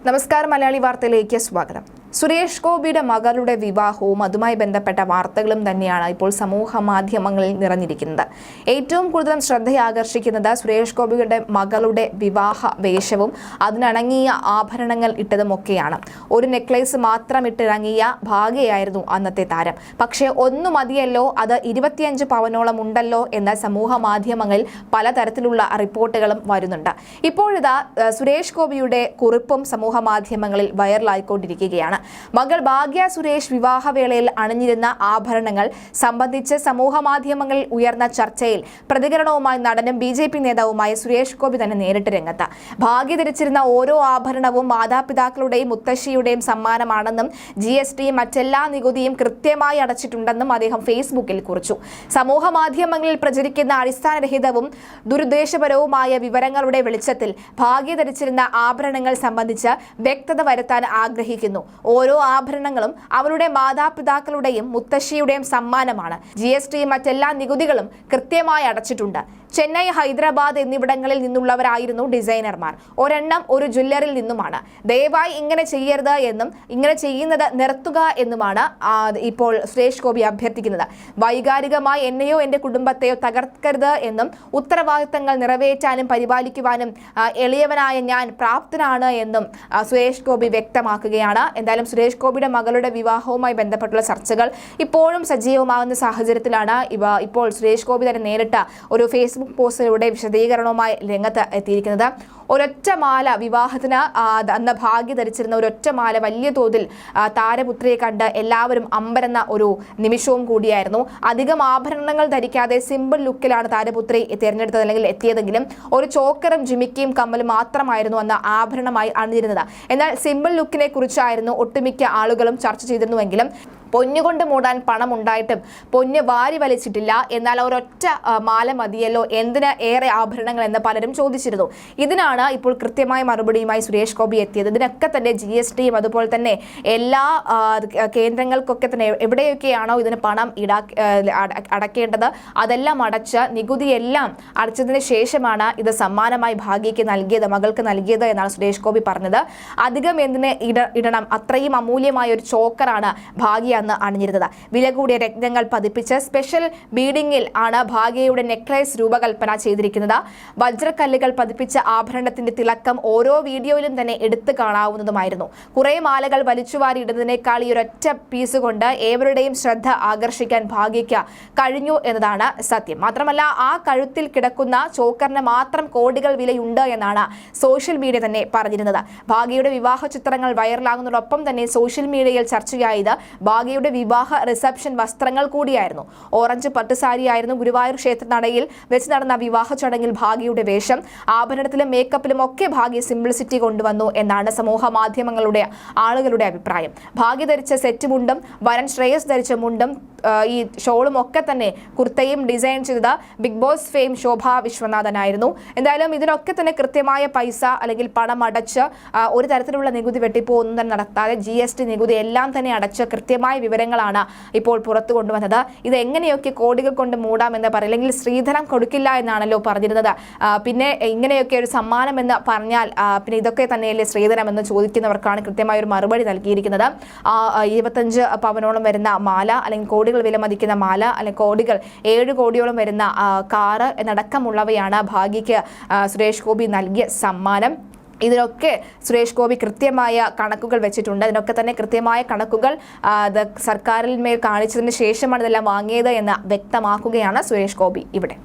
നമസ്കാരം, മലയാളി വാർത്തയിലേക്ക് സ്വാഗതം. സുരേഷ് ഗോപിയുടെ മകളുടെ വിവാഹവും അതുമായി ബന്ധപ്പെട്ട വാർത്തകളും തന്നെയാണ് ഇപ്പോൾ സമൂഹ മാധ്യമങ്ങളിൽ നിറഞ്ഞിരിക്കുന്നത്. ഏറ്റവും കൂടുതൽ ശ്രദ്ധയാകർഷിക്കുന്നത് സുരേഷ് ഗോപിയുടെ മകളുടെ വിവാഹ വേഷവും അതിനിണങ്ങിയ ആഭരണങ്ങൾ ഇട്ടതുമൊക്കെയാണ്. ഒരു നെക്ലേസ് മാത്രം ഇട്ടിറങ്ങിയ ഭാഗ്യയായിരുന്നു അന്നത്തെ താരം. പക്ഷേ ഒന്നു മതിയല്ലോ, അത് 25 പവനോളം ഉണ്ടല്ലോ എന്ന സമൂഹ മാധ്യമങ്ങളിൽ പലതരത്തിലുള്ള റിപ്പോർട്ടുകളും വരുന്നുണ്ട്. ഇപ്പോഴിതാ സുരേഷ് ഗോപിയുടെ കുറിപ്പും സമൂഹ മാധ്യമങ്ങളിൽ വൈറലായിക്കൊണ്ടിരിക്കുകയാണ്. മകൾ ഭാഗ്യ സുരേഷ് വിവാഹവേളയിൽ അണിഞ്ഞിരുന്ന ആഭരണങ്ങൾ സംബന്ധിച്ച് സമൂഹ മാധ്യമങ്ങളിൽ ഉയർന്ന ചർച്ചയിൽ പ്രതികരണവുമായി നടനും BJP നേതാവുമായ സുരേഷ് ഗോപി തന്നെ നേരിട്ട് രംഗത്ത്. ഭാഗ്യ ധരിച്ചിരുന്ന ഓരോ ആഭരണവും മാതാപിതാക്കളുടെയും മുത്തശ്ശിയുടെയും സമ്മാനമാണെന്നും GST മറ്റെല്ലാ നികുതിയും കൃത്യമായി അടച്ചിട്ടുണ്ടെന്നും അദ്ദേഹം ഫേസ്ബുക്കിൽ കുറിച്ചു. സമൂഹ മാധ്യമങ്ങളിൽ പ്രചരിക്കുന്ന അടിസ്ഥാനരഹിതവും ദുരുദ്ദേശപരവുമായ വിവരങ്ങളുടെ വെളിച്ചത്തിൽ ഭാഗ്യ ധരിച്ചിരുന്ന ആഭരണങ്ങൾ സംബന്ധിച്ച് വ്യക്തത വരുത്താൻ ആഗ്രഹിക്കുന്നു. ഓരോ ആഭരണങ്ങളും അവരുടെ മാതാപിതാക്കളുടെയും മുത്തശ്ശിയുടെയും സമ്മാനമാണ്. GST മറ്റെല്ലാ നികുതികളും കൃത്യമായി അടച്ചിട്ടുണ്ട്. ചെന്നൈ, ഹൈദരാബാദ് എന്നിവിടങ്ങളിൽ നിന്നുള്ളവരായിരുന്നു ഡിസൈനർമാർ. ഒരെണ്ണം ഒരു ജ്വല്ലറിൽ നിന്നുമാണ്. ദയവായി ഇങ്ങനെ ചെയ്യരുത് എന്നും ഇങ്ങനെ ചെയ്യുന്നത് നിർത്തുക എന്നുമാണ് ഇപ്പോൾ സുരേഷ് ഗോപി അഭ്യർത്ഥിക്കുന്നത്. വൈകാരികമായി എന്നെയോ എൻ്റെ കുടുംബത്തെയോ തകർക്കരുത് എന്നും ഉത്തരവാദിത്തങ്ങൾ നിറവേറ്റാനും പരിപാലിക്കുവാനും എളിയവനായ ഞാൻ പ്രാപ്തനാണ് എന്നും സുരേഷ് ഗോപി വ്യക്തമാക്കുകയാണ്. എന്തായാലും സുരേഷ് ഗോപിയുടെ മകളുടെ വിവാഹവുമായി ബന്ധപ്പെട്ടുള്ള ചർച്ചകൾ ഇപ്പോഴും സജീവമാകുന്ന സാഹചര്യത്തിലാണ് ഇപ്പോൾ സുരേഷ് ഗോപി തന്നെ നേരിട്ട ഒരു ഫേസ്ബുക്ക് പോസ്റ്റിലൂടെ വിശദീകരണവുമായി രംഗത്ത് എത്തിയിരിക്കുന്നത്. ഒരൊറ്റ മാല വിവാഹത്തിന് അന്ന് ഭാഗ്യ ധരിച്ചിരുന്ന ഒരൊറ്റ മാല വലിയ തോതിൽ താരപുത്രിയെ കണ്ട് എല്ലാവരും അമ്പരന്ന ഒരു നിമിഷവും കൂടിയായിരുന്നു. അധികം ആഭരണങ്ങൾ ധരിക്കാതെ സിമ്പിൾ ലുക്കിലാണ് താരപുത്രി തിരഞ്ഞെടുത്തത് അല്ലെങ്കിൽ എത്തിയതെങ്കിലും ഒരു ചോക്കറും ജിമിക്കിയും കമ്മലും മാത്രമായിരുന്നു അന്ന് ആഭരണമായി അണിഞ്ഞിരുന്നത്. എന്നാൽ സിമ്പിൾ ലുക്കിനെ കുറിച്ചായിരുന്നു ഒട്ടുമിക്ക ആളുകളും ചർച്ച ചെയ്തിരുന്നുവെങ്കിലും പൊന്നുകൊണ്ട് മൂടാൻ പണം ഉണ്ടായിട്ടും പൊന്ന് വാരി വലിച്ചിട്ടില്ല. എന്നാൽ ഒരൊറ്റ മാല മതിയല്ലോ, എന്തിന് ഏറെ ആഭരണങ്ങൾ എന്ന് പലരും ചോദിച്ചിരുന്നു. ഇതിനാണ് ഇപ്പോൾ കൃത്യമായ മറുപടിയുമായി സുരേഷ് ഗോപി എത്തിയത്. ഇതിനൊക്കെ തന്നെ GSTയും അതുപോലെ തന്നെ എല്ലാ കേന്ദ്രങ്ങൾക്കൊക്കെ തന്നെ എവിടെയൊക്കെയാണോ ഇതിന് പണം അടക്കേണ്ടത് അതെല്ലാം അടച്ച് നികുതിയെല്ലാം അടച്ചതിന് ശേഷമാണ് ഇത് സമ്മാനമായി ഭാഗ്യയ്ക്ക് നൽകിയത്, മകൾക്ക് നൽകിയത് എന്നാണ് സുരേഷ് ഗോപി പറഞ്ഞത്. അധികം എന്തിന് ഇടണം, അത്രയും അമൂല്യമായ ഒരു ചോക്കറാണ് ഭാഗ്യ അണിഞ്ഞിരുന്നത്. വില കൂടിയ രത്നങ്ങൾ പതിപ്പിച്ച് സ്പെഷ്യൽ ബീഡിംഗിൽ ആണ് ഭാഗ്യയുടെ നെക്ലേസ് രൂപകൽപ്പന ചെയ്തിരിക്കുന്നത്. വജ്രക്കല്ലുകൾ പതിപ്പിച്ച ആഭരണത്തിന്റെ തിളക്കം ഓരോ വീഡിയോയിലും തന്നെ എടുത്തു കാണാവുന്നതുമായിരുന്നു. കുറെ മാലകൾ വലിച്ചുവാരി ഇടുന്നതിനേക്കാൾ ഈ ഒരൊറ്റ പീസ് കൊണ്ട് ഏവരുടെയും ശ്രദ്ധ ആകർഷിക്കാൻ ഭാഗ്യയ്ക്ക് കഴിഞ്ഞു എന്നതാണ് സത്യം. മാത്രമല്ല ആ കഴുത്തിൽ കിടക്കുന്ന ചോക്കറിന് മാത്രം കോടികൾ വിലയുണ്ട് എന്നാണ് സോഷ്യൽ മീഡിയ തന്നെ പറഞ്ഞിരുന്നത്. ഭാഗ്യയുടെ വിവാഹ ചിത്രങ്ങൾ വൈറലാകുന്നതോടൊപ്പം തന്നെ സോഷ്യൽ മീഡിയയിൽ ചർച്ചയായത് ഭാഗ്യയുടെ വിവാഹ റിസപ്ഷൻ വസ്ത്രങ്ങൾ കൂടിയായിരുന്നു. ഓറഞ്ച് പട്ടുസാരിയായിരുന്നു ഗുരുവായൂർ ക്ഷേത്ര നടയിൽ വെച്ച് നടന്ന വിവാഹ ചടങ്ങിൽ ഭാഗ്യയുടെ വേഷം. ആഭരണത്തിലും മേക്കപ്പിലും ഒക്കെ ഭാഗ്യ സിംപ്ലിസിറ്റി കൊണ്ടുവന്നു എന്നാണ് സമൂഹ മാധ്യമങ്ങളുടെ ആളുകളുടെ അഭിപ്രായം. ഭാഗ്യ ധരിച്ച സെറ്റ് മുണ്ടും വരൻ ശ്രേയസ് ധരിച്ച മുണ്ടും ഈ ഷോളും ഒക്കെ തന്നെ കുർത്തയും ഡിസൈൻ ചെയ്തത് ബിഗ് ബോസ് ഫെയിം ശോഭ വിശ്വനാഥനായിരുന്നു. എന്തായാലും ഇതിനൊക്കെ തന്നെ കൃത്യമായ പൈസ അല്ലെങ്കിൽ പണം അടച്ച് ഒരു തരത്തിലുള്ള നികുതി വെട്ടിപ്പോ ഒന്നും തന്നെ നടത്താതെ GST നികുതി എല്ലാം തന്നെ അടച്ച് കൃത്യമായ വിവരങ്ങളാണ് ഇപ്പോൾ പുറത്തു കൊണ്ടുവന്നത്. ഇത് എങ്ങനെയൊക്കെ കോടികൾ കൊണ്ട് മൂടാമെന്ന് പറയും, അല്ലെങ്കിൽ ശ്രീധരം കൊടുക്കില്ല എന്നാണല്ലോ പറഞ്ഞിരുന്നത്. പിന്നെ ഇങ്ങനെയൊക്കെ ഒരു സമ്മാനം എന്ന് പറഞ്ഞാൽ പിന്നെ ഇതൊക്കെ തന്നെയല്ലേ ശ്രീധരം എന്ന് ചോദിക്കുന്നവർക്കാണ് കൃത്യമായ ഒരു മറുപടി നൽകിയിരിക്കുന്നത്. 25 പവനോളം വരുന്ന മാല, അല്ലെങ്കിൽ കോടികൾ വില മതിക്കുന്ന മാല, അല്ലെങ്കിൽ കോടികൾ 7 കോടിയോളം വരുന്ന കാറ് എന്നടക്കമുള്ളവയാണ് ഭാഗ്യയ്ക്ക് സുരേഷ് ഗോപി നൽകിയ സമ്മാനം. ഇതിനൊക്കെ സുരേഷ് ഗോപി കൃത്യമായ കണക്കുകൾ വെച്ചിട്ടുണ്ട്. ഇതിനൊക്കെ തന്നെ കൃത്യമായ കണക്കുകൾ സർക്കാരിൽ മേൽ കാണിച്ചതിന് ശേഷമാണ് ഇതെല്ലാം വാങ്ങിയത് എന്ന് വ്യക്തമാക്കുകയാണ് സുരേഷ് ഗോപി ഇവിടെ.